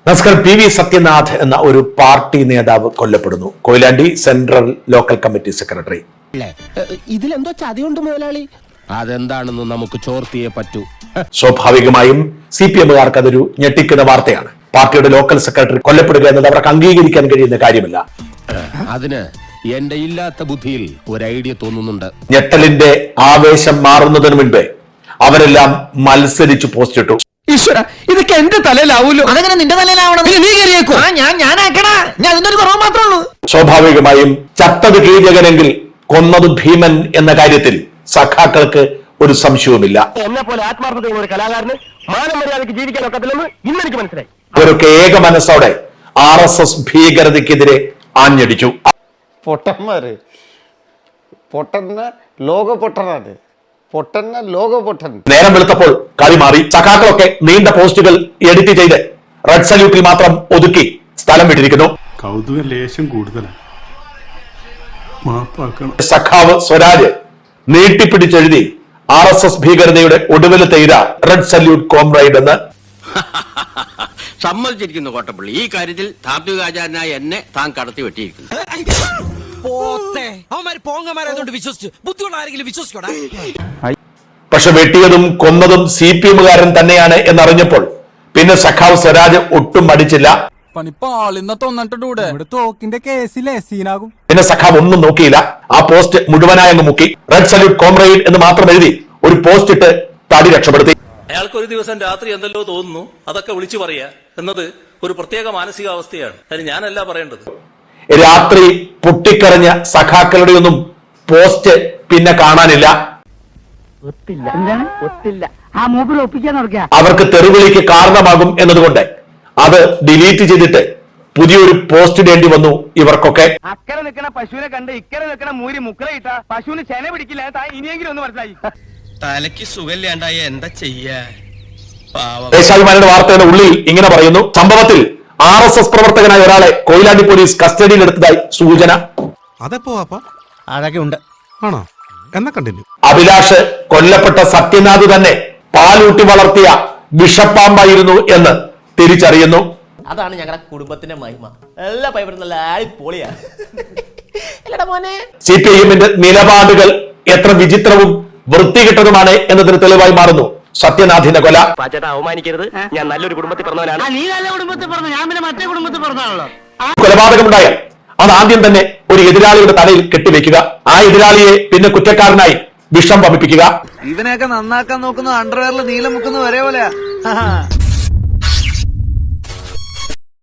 നമസ്കാരം. P V Sathyanath എന്ന ഒരു പാർട്ടി നേതാവ് കൊല്ലപ്പെടുന്നു. Koyilandy central local committee secretary. ഇതിലെന്തോ ചതിയുണ്ട് മുതലാളി. അതെന്താണെന്ന് നമുക്ക് ചോർത്തിയേ പറ്റൂ. സ്വാഭാവികമായും CPM-കാർക്ക് അതൊരു ഞെട്ടിക്കുന്ന വാർത്തയാണ്. പാർട്ടിയുടെ ലോക്കൽ സെക്രട്ടറി കൊല്ലപ്പെടുക എന്നത് അവർക്ക് അംഗീകരിക്കാൻ കഴിയുന്ന കാര്യമല്ല. അതിന് എന്റെ ഇല്ലാത്ത ബുദ്ധിയിൽ ഒരു ഐഡിയ തോന്നുന്നുണ്ട്. ഞെട്ടലിന്റെ ആവേശം മാറുന്നതിന് മുൻപേ അവരെല്ലാം മത്സരിച്ച് പോസ്റ്റ് ഇട്ടു. ഈശ്വര, ഇതൊക്കെ എന്റെ തലയിലാവൂലോ. അതങ്ങനെ നിന്റെ തലയിലാവണം. നീ കയറിയേക്കോ. ഞാനാക്കടാ. ഞാൻ അതിന്റെ ഒരു കുറവ് മാത്രമേ ഉള്ളൂ. സ്വാഭാവികമായും ചത്തത് കീചകനെങ്കിൽ കൊന്നത് ഭീമൻ എന്ന കാര്യത്തിൽ സഖാക്കൾക്ക് ഒരു സംശയവുമില്ല. എന്നെ പോലെ ആത്മാർത്ഥതയുള്ള ഒരു കലാകാരന് മാനമര്യാദയ്ക്ക് ജീവിക്കാൻ ഒക്കത്തില്ലെന്ന് ഇന്നെനിക്ക് മനസ്സിലായി. അവരൊക്കെ ഏക മനസ്സോടെ RSS ഭീകരതയ്ക്കെതിരെ ആഞ്ഞടിച്ചു. പൊട്ടന്മാര് പൊട്ടന്ന ലോക പൊട്ടനാണ്. പൊട്ടന്ന ലോക പൊട്ടൻ. നേരം വെളുത്തപ്പോൾ കളി മാറി. സഖാക്കളൊക്കെ നീണ്ട പോസ്റ്റുകൾ എഡിറ്റ് ചെയ്ത് റെഡ് സല്യൂട്ടിൽ മാത്രം ഒതുക്കി സ്ഥലം വിട്ടിരിക്കുന്നു. കൗതുക ലേശം കൂടുതലാണ്. സഖാവ് സ്വരാജ് നീട്ടിപ്പിടിച്ചെഴുതി RSS ഭീകരതയുടെ ഒടുവിലത്തെ ഇര റെഡ് സല്യൂട്ട് കോംറൈഡ് എന്ന്. സമ്മതിച്ചിരിക്കുന്നു കോട്ടപ്പള്ളി. ഈ കാര്യത്തിൽ താത്വികാചാരനായ എന്നെ താൻ കടത്തി വെട്ടിയിരിക്കുന്നു. പക്ഷെ വെട്ടിയതും കൊന്നതും CPM-കാരൻ തന്നെയാണ് എന്നറിഞ്ഞപ്പോൾ പിന്നെ സഖാവ് സ്വരാജ് ഒട്ടും മടിച്ചില്ല. പിന്നെ സഖാവ് ഒന്നും നോക്കിയില്ല. ആ പോസ്റ്റ് മുഴുവനായി അങ്ങ് മുക്കി. റെഡ് സല്യൂട്ട് കോംറൈഡ് എന്ന് മാത്രം എഴുതി ഒരു പോസ്റ്റ് ഇട്ട് തടി രക്ഷപ്പെടുത്തി. അയാൾക്ക് ഒരു ദിവസം രാത്രി എന്തെല്ലോ തോന്നുന്നു, അതൊക്കെ വിളിച്ചു പറയാ എന്നത് ഒരു പ്രത്യേക മാനസികാവസ്ഥയാണ്. അതിന് ഞാനല്ല പറയേണ്ടത്. രാത്രി പൊട്ടിക്കരഞ്ഞ സഖാക്കളുടെ ഒന്നും പോസ്റ്റ് പിന്നെ കാണാനില്ല. അവർക്ക് തെറിവിളിക്ക് കാരണമാകും എന്നതുകൊണ്ട് അത് ഡിലീറ്റ് ചെയ്തിട്ട് പുതിയൊരു പോസ്റ്റ് ഇടേണ്ടി വന്നു ഇവർക്കൊക്കെ. അക്കരെ നിൽക്കണ പശുവിനെ കണ്ട് ഇക്കരെ നിൽക്കണ മൂരി മുക്കറയിട്ട പശുവിന് ചെന പിടിക്കില്ല. ഇനിയെങ്കിലും ഒന്ന് മനസ്സിലായി. തലയ്ക്ക് സുഖമില്ലാണ്ടായ എന്താ ചെയ്യാ? ദേശാഭിമാനിയുടെ വാർത്തയുടെ ഉള്ളിൽ ഇങ്ങനെ പറയുന്നു: സംഭവത്തിൽ RSS പ്രവർത്തകനായ ഒരാളെ കൊയിലാണ്ടി പോലീസ് കസ്റ്റഡിയിലെടുത്തതായി സൂചന. അതൊക്കെ ഉണ്ട്. ആണോ? എന്നാ കണ്ടിന്യൂ. അഭിലാഷ് കൊല്ലപ്പെട്ട സത്യനാഥ് തന്നെ പാലൂട്ടി വളർത്തിയ വിഷപ്പാമ്പായിരുന്നു എന്ന് തിരിച്ചറിയുന്നു. അതാണ് ഞങ്ങളുടെ കുടുംബത്തിന്റെ മഹിമ. എല്ലാ പൈപ്പറും നല്ല പൊളിയാ. CPM-ന്റെ നിലപാടുകൾ എത്ര വിചിത്രവും വൃത്തികെട്ടതുമാണ് എന്നതിന് തെളിവായി മാറുന്നു സത്യനാഥിന്റെ കൊല. പാച്ചേട്ടാ, അവമാനിക്കരുത്. ഞാൻ നല്ലൊരു കുടുംബത്തിൽ പറഞ്ഞവനാണ്. നീ നല്ല കുടുംബത്തിൽ പറഞ്ഞു, ഞാൻ പിന്നെ മറ്റേ കുടുംബത്തിൽ പറഞ്ഞാണല്ലോ. കൊലപാതകമുണ്ടായാൽ അത് ആദ്യം തന്നെ ഒരു എതിരാളിയുടെ തലയിൽ കെട്ടിവെക്കുക. ആ എതിരാളിയെ പിന്നെ കുറ്റക്കാരനായി വിഷം വമിപ്പിക്കുക. ഇവനെയൊക്കെ നന്നാക്കാൻ നോക്കുന്നത് അണ്ടർവെയറിൽ നീലം മുക്കുന്ന വരെ പോലെയാ.